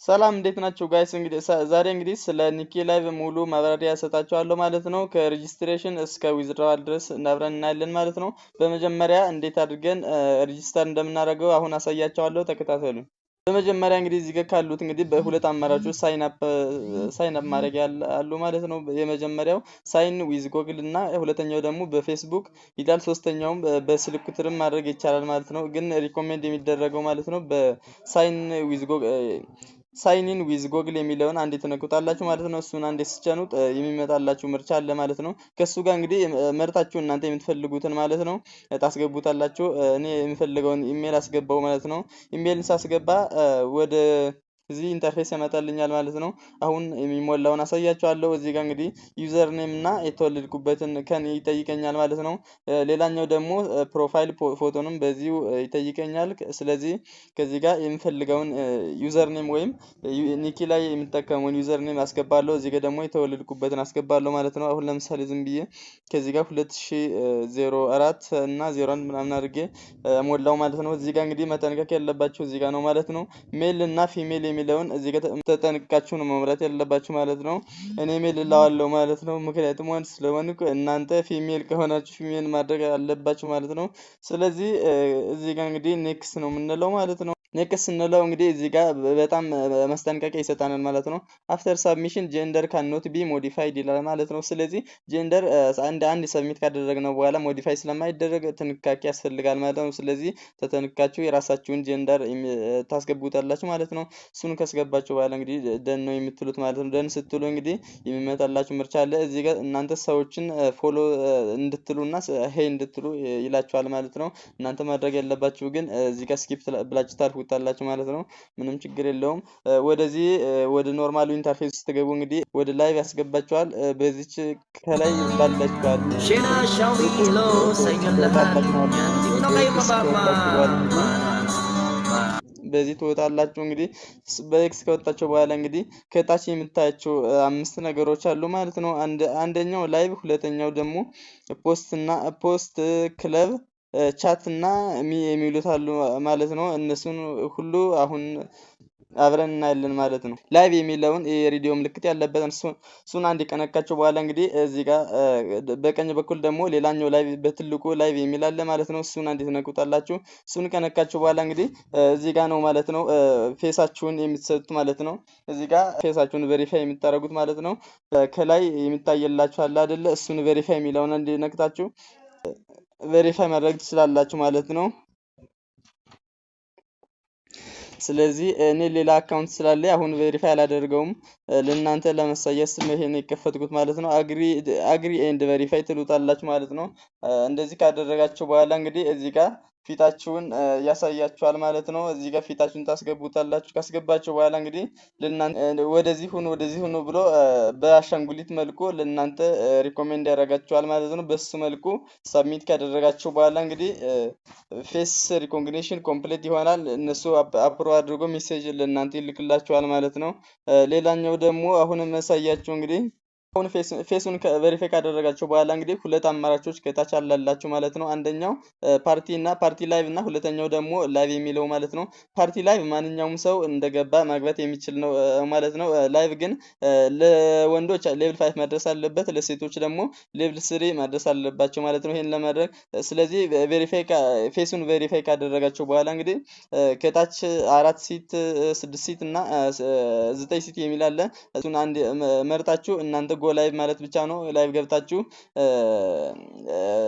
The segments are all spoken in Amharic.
ሰላም እንዴት ናችሁ ጋይስ? እንግዲህ ዛሬ እንግዲህ ስለ ኒኪ ላይቭ ሙሉ ማብራሪያ ሰጣችኋለሁ ማለት ነው። ከሬጂስትሬሽን እስከ ዊዝድራዋል ድረስ አብረን እናያለን ማለት ነው። በመጀመሪያ እንዴት አድርገን ሬጂስተር እንደምናደርገው አሁን አሳያችኋለሁ። ተከታተሉኝ። በመጀመሪያ እንግዲህ እዚህ ጋር ካሉት እንግዲህ በሁለት አማራጮች ሳይን አፕ ማድረግ አሉ ማለት ነው። የመጀመሪያው ሳይን ዊዝ ጎግል እና ሁለተኛው ደግሞ በፌስቡክ ይላል። ሶስተኛውም በስልክ ቁጥርም ማድረግ ይቻላል ማለት ነው። ግን ሪኮሜንድ የሚደረገው ማለት ነው በሳይን ዊዝ ጎግል ሳይኒን ዊዝ ጎግል የሚለውን አንዴ ትነኩታላችሁ ማለት ነው። እሱን አንዴ ስጨኑት የሚመጣላችሁ ምርጫ አለ ማለት ነው። ከሱ ጋር እንግዲህ መርጣችሁ እናንተ የምትፈልጉትን ማለት ነው ታስገቡታላችሁ። እኔ የምፈልገውን ኢሜል አስገባው ማለት ነው። ኢሜልን ሳስገባ ወደ እዚህ ኢንተርፌስ ያመጣልኛል ማለት ነው። አሁን የሚሞላውን አሳያችኋለሁ። እዚህ ጋር እንግዲህ ዩዘር ኔም እና የተወለድኩበትን ቀን ይጠይቀኛል ማለት ነው። ሌላኛው ደግሞ ፕሮፋይል ፎቶንም በዚሁ ይጠይቀኛል። ስለዚህ ከዚህ ጋር የምፈልገውን ዩዘር ኔም ወይም ኒኪ ላይ የምጠቀመውን ዩዘር ኔም አስገባለሁ። እዚህ ጋር ደግሞ የተወለድኩበትን አስገባለሁ ማለት ነው። አሁን ለምሳሌ ዝም ብዬ ከዚህ ጋር 2004 እና 01 ምናምን አድርጌ ሞላው ማለት ነው። እዚህ ጋር እንግዲህ መጠንቀቅ ያለባችሁ እዚህ ጋር ነው ማለት ነው። ሜል እና ፊሜል የሚለውን እዚህ ጋር ተጠንቅቃችሁ ነው መምረጥ ያለባችሁ ማለት ነው። እኔ ሜል እላዋለሁ ማለት ነው። ምክንያቱም ወንድ ስለሆንኩ እናንተ ፊሜል ከሆናችሁ ፊሜል ማድረግ አለባችሁ ማለት ነው። ስለዚህ እዚህ ጋር እንግዲህ ኔክስት ነው የምንለው ማለት ነው። ኔክስት ስንለው እንግዲህ እዚህ ጋር በጣም ማስጠንቀቂያ ይሰጣናል ማለት ነው። አፍተር ሳብሚሽን ጀንደር ካንኖት ቢ ሞዲፋይድ ይላል ማለት ነው። ስለዚህ ጀንደር አንድ ሰብሚት ካደረግነው በኋላ ሞዲፋይ ስለማይደረግ ጥንቃቄ ያስፈልጋል ማለት ነው። ስለዚህ ተጠንቅቃችሁ የራሳችሁን ጀንደር ታስገቡታላችሁ ማለት ነው። እሱን ካስገባችሁ በኋላ እንግዲህ ደን ነው የምትሉት ማለት ነው። ደን ስትሉ እንግዲህ የሚመጣላችሁ ምርጫ አለ። እዚህ ጋር እናንተ ሰዎችን ፎሎ እንድትሉና ሄይ እንድትሉ ይላችኋል ማለት ነው። እናንተ ማድረግ ያለባችሁ ግን እዚህ ጋር ስኪፕ ብላችሁ ታልፉታላችሁ ማለት ነው። ምንም ችግር የለውም። ወደዚህ ወደ ኖርማሉ ኢንተርፌስ ስትገቡ እንግዲህ ወደ ላይቭ ያስገባችኋል። በዚች ከላይ ባላችኋል በዚህ ትወጣላችሁ። እንግዲህ በኤክስ ከወጣችሁ በኋላ እንግዲህ ከታች የምታያቸው 5 ነገሮች አሉ ማለት ነው። አንደኛው ላይቭ፣ ሁለተኛው ደግሞ ፖስት ክለብ ቻት እና የሚሉት አሉ ማለት ነው። እነሱን ሁሉ አሁን አብረን እናያለን ማለት ነው። ላይቭ የሚለውን የሬዲዮ ምልክት ያለበትን እሱን አንድ ከነካችሁ በኋላ እንግዲህ እዚህ ጋር በቀኝ በኩል ደግሞ ሌላኛው ላይቭ በትልቁ ላይቭ የሚል አለ ማለት ነው። እሱን አንድ ትነኩታላችሁ። እሱን ከነካችሁ በኋላ እንግዲህ እዚህ ጋር ነው ማለት ነው ፌሳችሁን የምትሰጡት ማለት ነው። እዚህ ጋር ፌሳችሁን ቬሪፋይ የምታደርጉት ማለት ነው። ከላይ የሚታየላችሁ አለ አይደለ? እሱን ቬሪፋይ የሚለውን አንድ ነክታችሁ ቬሪፋይ ማድረግ ትችላላችሁ ማለት ነው። ስለዚህ እኔ ሌላ አካውንት ስላለ አሁን ቬሪፋይ አላደርገውም ለእናንተ ለማሳየት ስለ ይሄን የከፈትኩት ማለት ነው። አግሪ ኤንድ ቬሪፋይ ትሉታላችሁ ማለት ነው። እንደዚህ ካደረጋችሁ በኋላ እንግዲህ እዚህ ጋር ፊታችሁን ያሳያችኋል ማለት ነው። እዚህ ጋር ፊታችሁን ታስገቡታላችሁ። ካስገባችሁ በኋላ እንግዲህ ለእናንተ ወደዚህ ሁኑ ብሎ በአሻንጉሊት መልኩ ለእናንተ ሪኮሜንድ ያደርጋችኋል ማለት ነው። በሱ መልኩ ሰብሚት ካደረጋችሁ በኋላ እንግዲህ ፌስ ሪኮግኒሽን ኮምፕሊት ይሆናል። እነሱ አፕሮ አድርጎ ሜሴጅ ለእናንተ ይልክላችኋል ማለት ነው። ሌላኛው ደግሞ አሁን ማሳያችሁ እንግዲህ አሁን ፌሱን ቬሪፋይ ካደረጋችሁ በኋላ እንግዲህ ሁለት አማራጮች ከታች አላላችሁ ማለት ነው። አንደኛው ፓርቲ ላይቭ እና ሁለተኛው ደግሞ ላይቭ የሚለው ማለት ነው። ፓርቲ ላይቭ ማንኛውም ሰው እንደገባ ማግባት የሚችል ነው ማለት ነው። ላይቭ ግን ለወንዶች ሌቭል 5 መድረስ አለበት፣ ለሴቶች ደግሞ ሌቭል 3 መድረስ አለባቸው ማለት ነው። ይሄን ለማድረግ ስለዚህ ፌሱን ቬሪፋይ ካደረጋችሁ በኋላ እንግዲህ ከታች 4 ሲት 6 ሲት እና 9 ሲት የሚል አለ። እሱን አንድ መርጣችሁ እናንተ ጎ ላይቭ ማለት ብቻ ነው። ላይቭ ገብታችሁ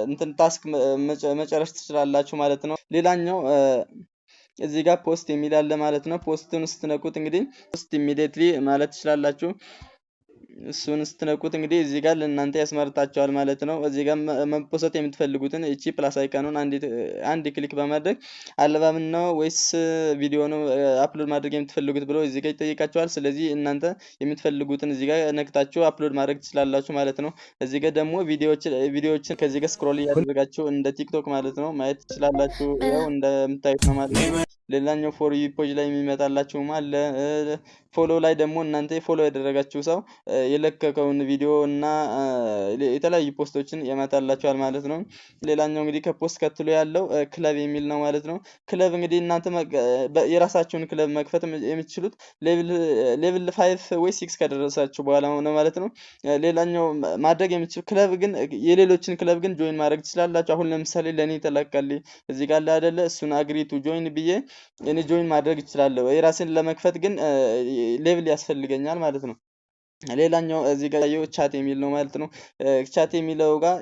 እንትን ታስክ መጨረስ ትችላላችሁ ማለት ነው። ሌላኛው እዚህ ጋር ፖስት የሚል አለ ማለት ነው። ፖስቱን ስትነኩት እንግዲህ ፖስት ኢሚዲየትሊ ማለት ትችላላችሁ። እሱን ስትነኩት እንግዲህ እዚህ ጋር ለእናንተ ያስመርጣቸዋል ማለት ነው። እዚህ ጋር መፖሰት የምትፈልጉትን እቺ ፕላስ አይካኑን አንድ ክሊክ በማድረግ አልበም ነው ወይስ ቪዲዮ ነው አፕሎድ ማድረግ የምትፈልጉት ብሎ እዚህ ጋር ይጠይቃቸዋል። ስለዚህ እናንተ የምትፈልጉትን እዚህ ጋር ነክታችሁ አፕሎድ ማድረግ ትችላላችሁ ማለት ነው። እዚህ ጋር ደግሞ ቪዲዮዎችን ከዚህ ጋር ስክሮል እያደረጋችሁ እንደ ቲክቶክ ማለት ነው ማየት ትችላላችሁ። ያው እንደምታዩት ነው ማለት ነው። ሌላኛው ፎር ዩ ፔጅ ላይ የሚመጣላችሁ አለ። ፎሎ ላይ ደግሞ እናንተ ፎሎ ያደረጋችሁ ሰው የለቀቀውን ቪዲዮ እና የተለያዩ ፖስቶችን ያመጣላችኋል ማለት ነው። ሌላኛው እንግዲህ ከፖስት ቀጥሎ ያለው ክለብ የሚል ነው ማለት ነው። ክለብ እንግዲህ እናንተ የራሳችሁን ክለብ መክፈት የምትችሉት ሌቭል 5 ወይ 6 ከደረሳችሁ በኋላ ነው ማለት ነው። ሌላኛው ማድረግ የምትችሉ ክለብ ግን የሌሎችን ክለብ ግን ጆይን ማድረግ ትችላላችሁ። አሁን ለምሳሌ ለኔ ተለቀልኝ እዚህ ጋር አይደለ እሱን አግሪ ቱ ጆይን ብዬ እኔ ጆይን ማድረግ እችላለሁ። የራሴን ለመክፈት ግን ሌቭል ያስፈልገኛል ማለት ነው። ሌላኛው እዚህ ጋር ያየው ቻት የሚል ነው ማለት ነው። ቻት የሚለው ጋር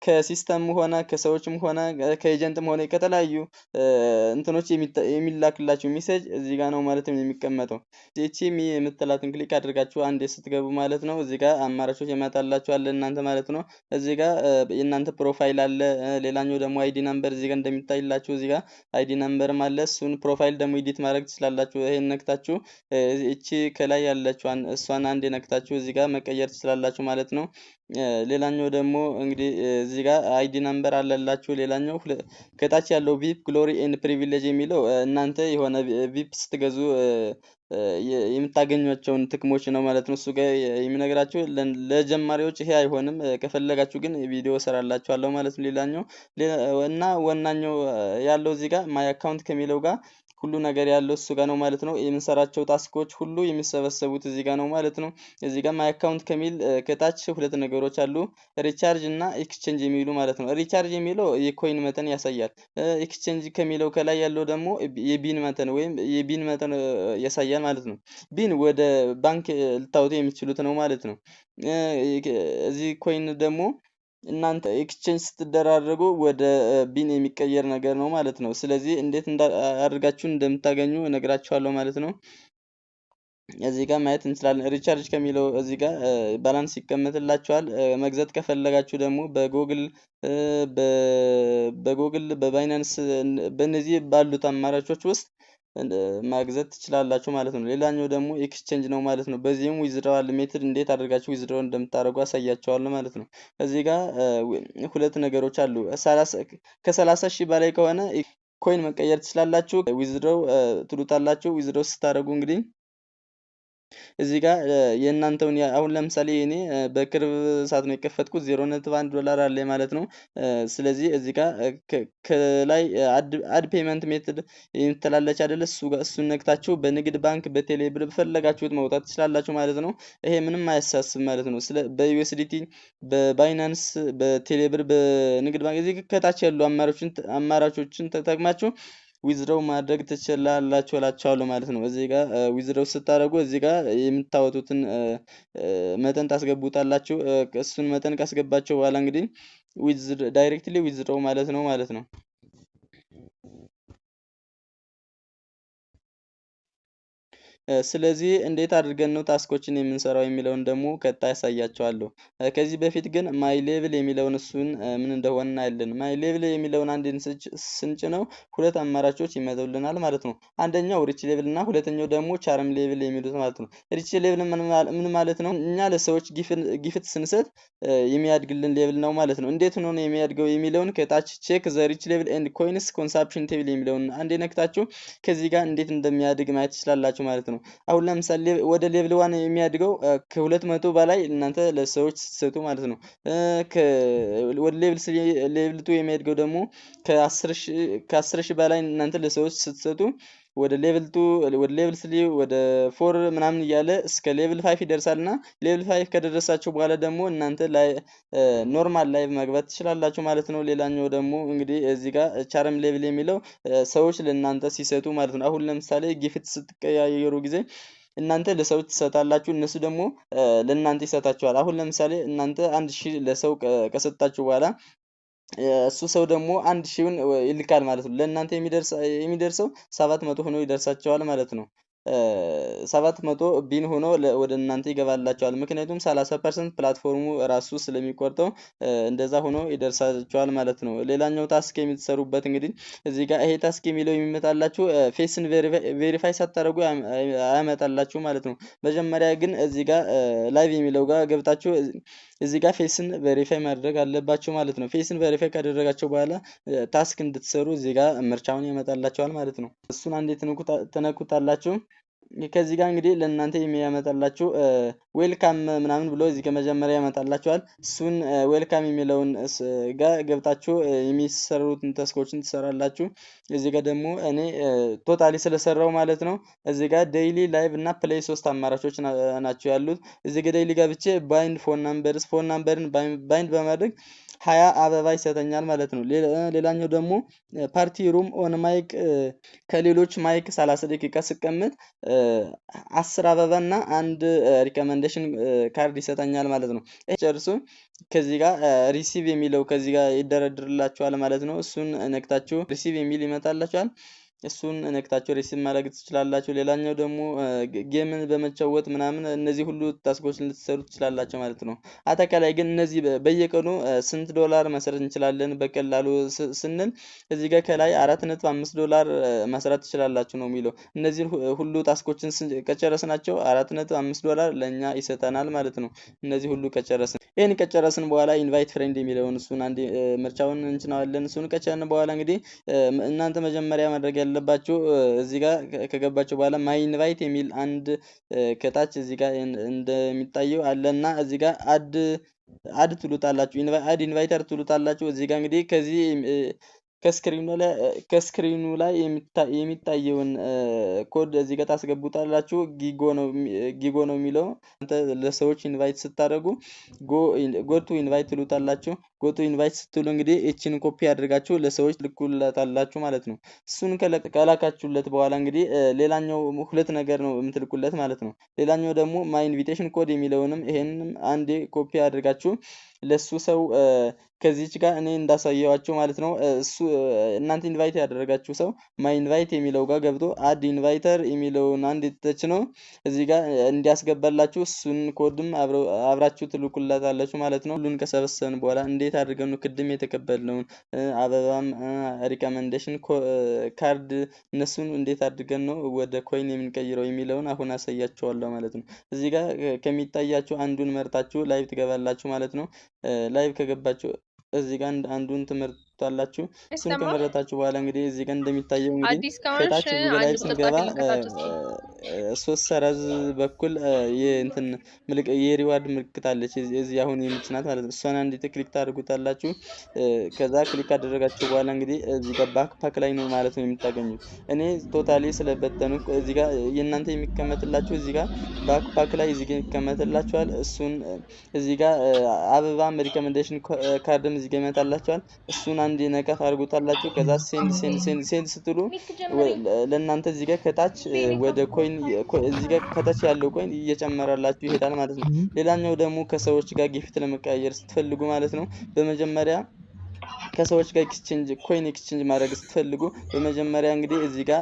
ከሲስተም ሆነ ከሰዎችም ሆነ ከኤጀንትም ሆነ ከተለያዩ እንትኖች የሚላክላችሁ ሜሴጅ እዚህ ጋር ነው ማለት ነው የሚቀመጠው። እቺ የምትላትን ክሊክ አድርጋችሁ አንዴ ስትገቡ ማለት ነው እዚህ ጋር አማራጮች ያመጣላችኋል እናንተ ማለት ነው። እዚህ ጋር የእናንተ ፕሮፋይል አለ። ሌላኛው ደግሞ አይዲ ነምበር እዚህ ጋር እንደሚታይላችሁ እዚህ ጋር አይዲ ነምበርም አለ። እሱን ፕሮፋይል ደግሞ ኤዲት ማድረግ ትችላላችሁ። ይሄን ነክታችሁ እቺ ከላይ ያለችዋን እሷን አንዴ ነክታችሁ እዚህ ጋር መቀየር ትችላላችሁ ማለት ነው። ሌላኛው ደግሞ እንግዲህ እዚህ ጋር አይዲ ነምበር አለላችሁ። ሌላኛው ከታች ያለው ቪፕ ግሎሪ ኤንድ ፕሪቪሌጅ የሚለው እናንተ የሆነ ቪፕ ስትገዙ የምታገኟቸውን ጥቅሞች ነው ማለት ነው። እሱ ጋር የሚነግራችሁ ለጀማሪዎች ይሄ አይሆንም። ከፈለጋችሁ ግን ቪዲዮ እሰራላችኋለሁ ማለት ነው። ሌላኛው እና ዋናኛው ያለው እዚህ ጋር ማይ አካውንት ከሚለው ጋር ሁሉ ነገር ያለው እሱ ጋር ነው ማለት ነው። የምንሰራቸው ታስኮች ሁሉ የሚሰበሰቡት እዚህ ጋር ነው ማለት ነው። እዚህ ጋር ማይ አካውንት ከሚል ከታች ሁለት ነገሮች አሉ፣ ሪቻርጅ እና ኤክስቼንጅ የሚሉ ማለት ነው። ሪቻርጅ የሚለው የኮይን መጠን ያሳያል። ኤክስቼንጅ ከሚለው ከላይ ያለው ደግሞ የቢን መጠን ወይም የቢን መጠን ያሳያል ማለት ነው። ቢን ወደ ባንክ ልታወጡ የሚችሉት ነው ማለት ነው። እዚህ ኮይን ደግሞ እናንተ ኤክስቼንጅ ስትደራረጉ ወደ ቢን የሚቀየር ነገር ነው ማለት ነው። ስለዚህ እንዴት አድርጋችሁ እንደምታገኙ እነግራችኋለሁ ማለት ነው። እዚህ ጋር ማየት እንችላለን። ሪቻርጅ ከሚለው እዚህ ጋር ባላንስ ይቀመጥላችኋል። መግዛት ከፈለጋችሁ ደግሞ በጎግል በባይናንስ በእነዚህ ባሉት አማራጮች ውስጥ ማግዛት ትችላላችሁ ማለት ነው። ሌላኛው ደግሞ ኤክስቼንጅ ነው ማለት ነው። በዚህም ዊዝድራዋል ሜትድ እንዴት አድርጋችሁ ዊዝድራው እንደምታደርጉ አሳያችኋለሁ ማለት ነው። እዚህ ጋር ሁለት ነገሮች አሉ። ከ30 ሺህ በላይ ከሆነ ኮይን መቀየር ትችላላችሁ። ዊዝድራው ትሉታላችሁ። ዊዝድራው ስታደርጉ እንግዲህ እዚህ ጋር የእናንተውን አሁን ለምሳሌ እኔ በቅርብ ሰዓት ነው የከፈትኩት $0.1 አለ ማለት ነው። ስለዚህ እዚህ ጋር ከላይ አድ ፔመንት ሜትድ የምትላለች አይደለ እሱን ነክታችሁ በንግድ ባንክ በቴሌ ብር በፈለጋችሁት ማውጣት ትችላላችሁ ማለት ነው። ይሄ ምንም አያሳስብ ማለት ነው። በዩኤስዲቲ በባይናንስ በቴሌ ብር በንግድ ባንክ እዚህ ከታች ያሉ አማራጮችን ተጠቅማችሁ ዊዝድሮው ማድረግ ትችላላችሁ እላችኋለሁ ማለት ነው። እዚህ ጋር ዊዝድሮው ስታደርጉ እዚህ ጋር የምታወጡትን መጠን ታስገቡታላችሁ። እሱን መጠን ካስገባችሁ በኋላ እንግዲህ ዳይሬክትሊ ዊዝድሮው ማለት ነው። ስለዚህ እንዴት አድርገን ነው ታስኮችን የምንሰራው የሚለውን ደግሞ ቀጣይ ያሳያቸዋለሁ። ከዚህ በፊት ግን ማይ ሌቭል የሚለውን እሱን ምን እንደሆነ እናያለን። ማይ ሌቭል የሚለውን አንድን ስንጭነው ሁለት አማራጮች ይመጡልናል ማለት ነው። አንደኛው ሪች ሌቭል እና ሁለተኛው ደግሞ ቻርም ሌቭል የሚሉት ማለት ነው። ሪች ሌቭል ምን ማለት ነው? እኛ ለሰዎች ጊፍት ስንሰጥ የሚያድግልን ሌቭል ነው ማለት ነው። እንዴት ሆኖ ነው የሚያድገው የሚለውን ከታች ቼክ ዘ ሪች ሌቭል ኤንድ ኮይንስ ኮንሳምፕሽን ቴብል የሚለውን አንዴ ነክታችሁ ከዚህ ጋር እንዴት እንደሚያድግ ማየት ትችላላችሁ ማለት ነው። አሁን ለምሳሌ ወደ ሌቭል 1 የሚያድገው ከ200 በላይ እናንተ ለሰዎች ስትሰጡ ማለት ነው። ወደ ሌቭል 2 የሚያድገው ደግሞ ከ10 ሺህ በላይ እናንተ ለሰዎች ስትሰጡ ወደ ሌቭል 2 ወደ ሌቭል 3 ወደ 4 ምናምን እያለ እስከ ሌቭል 5 ይደርሳልና ሌቭል 5 ከደረሳችሁ በኋላ ደግሞ እናንተ ላይ ኖርማል ላይቭ መግባት ትችላላችሁ ማለት ነው። ሌላኛው ደግሞ እንግዲህ እዚህ ጋር ቻርም ሌቭል የሚለው ሰዎች ለእናንተ ሲሰጡ ማለት ነው። አሁን ለምሳሌ ጊፍት ስትቀያየሩ ጊዜ እናንተ ለሰዎች ትሰጣላችሁ፣ እነሱ ደግሞ ለእናንተ ይሰጣቸዋል። አሁን ለምሳሌ እናንተ 1000 ለሰው ከሰጣችሁ በኋላ እሱ ሰው ደግሞ 1000ን ይልካል ማለት ነው። ለእናንተ የሚደርሰው 700 ሆኖ ይደርሳቸዋል ማለት ነው። 700 ቢን ሆኖ ወደ እናንተ ይገባላችኋል። ምክንያቱም 30% ፕላትፎርሙ ራሱ ስለሚቆርጠው እንደዛ ሆኖ ይደርሳችኋል ማለት ነው። ሌላኛው ታስክ የምትሰሩበት እንግዲህ እዚህ ጋር ይሄ ታስክ የሚለው የሚመጣላችሁ ፌስን ቬሪፋይ ሳታደርጉ አያመጣላችሁ ማለት ነው። መጀመሪያ ግን እዚህ ጋር ላይቭ የሚለው ጋር ገብታችሁ እዚህ ጋር ፌስን ቬሪፋይ ማድረግ አለባችሁ ማለት ነው። ፌስን ቬሪፋይ ካደረጋችሁ በኋላ ታስክ እንድትሰሩ እዚህ ጋር ምርጫውን ያመጣላችኋል ማለት ነው። እሱን አንዴ ተነኩታላችሁ። ከዚህ ጋር እንግዲህ ለእናንተ የሚያመጣላችሁ ዌልካም ምናምን ብሎ እዚህ ከመጀመሪያ ያመጣላችኋል። እሱን ዌልካም የሚለውን ጋር ገብታችሁ የሚሰሩትን ተስኮችን ትሰራላችሁ። እዚህ ጋር ደግሞ እኔ ቶታሊ ስለሰራው ማለት ነው። እዚህ ጋር ዴይሊ ላይቭ እና ፕሌይ 3 አማራጮች ናቸው ያሉት። እዚህ ጋር ዴይሊ ገብቼ ባይንድ ፎን ናምበርን ባይንድ በማድረግ 20 አበባ ይሰጠኛል ማለት ነው። ሌላኛው ደግሞ ፓርቲ ሩም ኦን ማይክ ከሌሎች ማይክ 30 ደቂቃ ስቀመጥ 10 አበባ እና አንድ ሪኮመንዴሽን ካርድ ይሰጠኛል ማለት ነው። ጨርሱ ከዚህ ጋር ሪሲቭ የሚለው ከዚህ ጋር ይደረድርላችኋል ማለት ነው። እሱን ነክታችሁ ሪሲቭ የሚል ይመጣላችኋል። እሱን ነክታችሁ ሪሲቭ ማድረግ ትችላላችሁ። ሌላኛው ደግሞ ጌምን በመጫወት ምናምን እነዚህ ሁሉ ታስኮችን ልትሰሩ ትችላላችሁ ማለት ነው። አጠቃላይ ግን እነዚህ በየቀኑ ስንት ዶላር መስራት እንችላለን በቀላሉ ስንል እዚህ ጋር ከላይ $4.5 መስራት ትችላላችሁ ነው የሚለው። እነዚህ ሁሉ ታስኮችን ከጨረስናቸው $4.5 ለኛ ይሰጠናል ማለት ነው። እነዚህ ሁሉ ከጨረስን ይሄን ከጨረስን በኋላ ኢንቫይት ፍሬንድ የሚለውን እሱን አንድ ምርጫውን እንጭናለን። እሱን ከጨረስን በኋላ እንግዲህ እናንተ መጀመሪያ ማድረግ ያለባችሁ እዚህ ጋር ከገባችሁ በኋላ ማይ ኢንቫይት የሚል አንድ ከታች እዚህ ጋር እንደሚታየው አለና እዚህ ጋር አድ ትሉታላችሁ። አድ ኢንቫይተር ትሉታላችሁ። እዚህ ጋር እንግዲህ ከዚህ ከስክሪኑ ላይ የሚታየውን ኮድ እዚህ ጋር ታስገቡታላችሁ። ጊጎ ነው የሚለው። አንተ ለሰዎች ኢንቫይት ስታደርጉ ጎ ቱ ኢንቫይት ትሉታላችሁ። ጎ ቱ ኢንቫይት ስትሉ እንግዲህ እቺን ኮፒ አድርጋችሁ ለሰዎች ልኩላታላችሁ ማለት ነው። እሱን ከላካችሁለት በኋላ እንግዲህ ሌላኛው ሁለት ነገር ነው የምትልኩለት ማለት ነው። ሌላኛው ደግሞ ማይ ኢንቪቴሽን ኮድ የሚለውንም ይሄንንም አንዴ ኮፒ አድርጋችሁ ለሱ ሰው ከዚህች ጋር እኔ እንዳሳየዋችሁ ማለት ነው። እሱ እናንተ ኢንቫይት ያደረጋችሁ ሰው ማይ ኢንቫይት የሚለው ጋር ገብቶ አድ ኢንቫይተር የሚለውን አንድ ተጭኖ እዚህ ጋር እንዲያስገባላችሁ እሱን ኮድም አብራችሁ ትልኩላታላችሁ ማለት ነው። ሁሉን ከሰበሰብን በኋላ እንዴት አድርገን ነው ቅድም የተቀበልነውን አበባም ሪኮመንዴሽን ካርድ እነሱን እንዴት አድርገን ነው ወደ ኮይን የምንቀይረው የሚለውን አሁን አሳያችኋለሁ ማለት ነው። እዚህ ጋር ከሚታያችሁ አንዱን መርጣችሁ ላይቭ ትገባላችሁ ማለት ነው። ላይቭ ከገባችሁ እዚህ ጋር አንዱን ትመርጣላችሁ። እሱን ከመረጣችሁ በኋላ እንግዲህ እዚህ ጋር እንደሚታየው እንግዲህ ከታች ጉግል ላይ ስንገባ 3 ሰረዝ በኩል የእንትን የሪዋርድ ምልክት አለች እዚህ አሁን የምትናት ማለት ነው። እሷን አንዴ ክሊክ ታደርጉታላችሁ። ከዛ ክሊክ አደረጋችሁ በኋላ እንግዲህ እዚህ ጋር ባክፓክ ላይ ነው ማለት ነው የምታገኙት። እኔ ቶታሊ ስለበተኑ እዚህ ጋር የእናንተ የሚቀመጥላችሁ እዚህ ጋር ባክፓክ ላይ እዚህ ጋር ይቀመጥላችኋል። እሱን እዚህ ጋር አበባም ሪኮመንዴሽን ካርድም እዚህ ጋር ይመጣላችኋል። እሱን አንድ ነቀፍ አድርጉታላችሁ። ከዛ ሴንድ ስትሉ ለእናንተ እዚህ ጋር ከታች ወደ ኮይን እዚህ ጋር ከታች ያለው ኮይን እየጨመረላችሁ ይሄዳል ማለት ነው። ሌላኛው ደግሞ ከሰዎች ጋር ጊፍት ለመቀያየር ስትፈልጉ ማለት ነው በመጀመሪያ ከሰዎች ጋር ኮይን ኤክስቼንጅ ማድረግ ስትፈልጉ በመጀመሪያ እንግዲህ እዚህ ጋር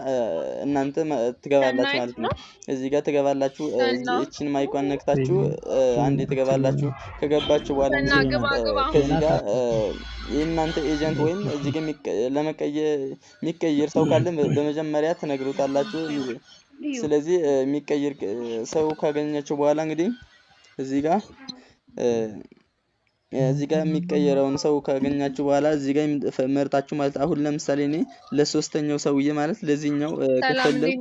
እናንተ ትገባላችሁ ማለት ነው። እዚህ ጋር ትገባላችሁ። እቺን ማይኳን ነክታችሁ አንዴ ትገባላችሁ። ከገባችሁ በኋላ ከዚህ ጋር የእናንተ ኤጀንት ወይም እዚህ ጋር የሚቀየር ሰው ካለ በመጀመሪያ ትነግሩታላችሁ። ስለዚህ የሚቀየር ሰው ካገኛችሁ በኋላ እንግዲህ እዚህ ጋር የሚቀየረውን ሰው ካገኛችሁ በኋላ እዚህ ጋር መርጣችሁ ማለት አሁን ለምሳሌ እኔ ለሶስተኛው ሰውዬ ማለት ለዚህኛው ከፈለግ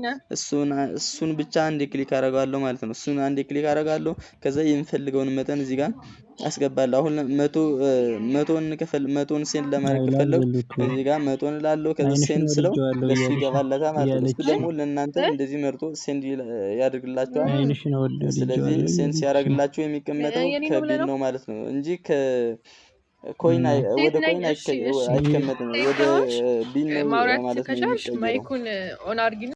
እሱን ብቻ አንዴ ክሊክ አደርጋለሁ ማለት ነው። እሱን አንዴ ክሊክ አደርጋለሁ። ከዛ የምፈልገውን መጠን እዚህ ጋር አስገባለሁ። አሁን 100ን ሴንድ ለማድረግ ከፈለኩ እዚህ ጋር 100 እላለሁ። ከዛ ሴንድ ስለው ለሱ ይገባለታል ማለት ነው። እሱ ደግሞ ለእናንተ እንደዚህ መርጦ ሴንድ ያደርግላችኋል። ስለዚህ ሴንድ ሲያደርግላችሁ የሚቀመጠው ከቢል ነው ማለት ነው እንጂ ኮይን ወደ ኮይን አይከመጥም። ወደ ቢል ነው ማለት ነው የሚቀየረው።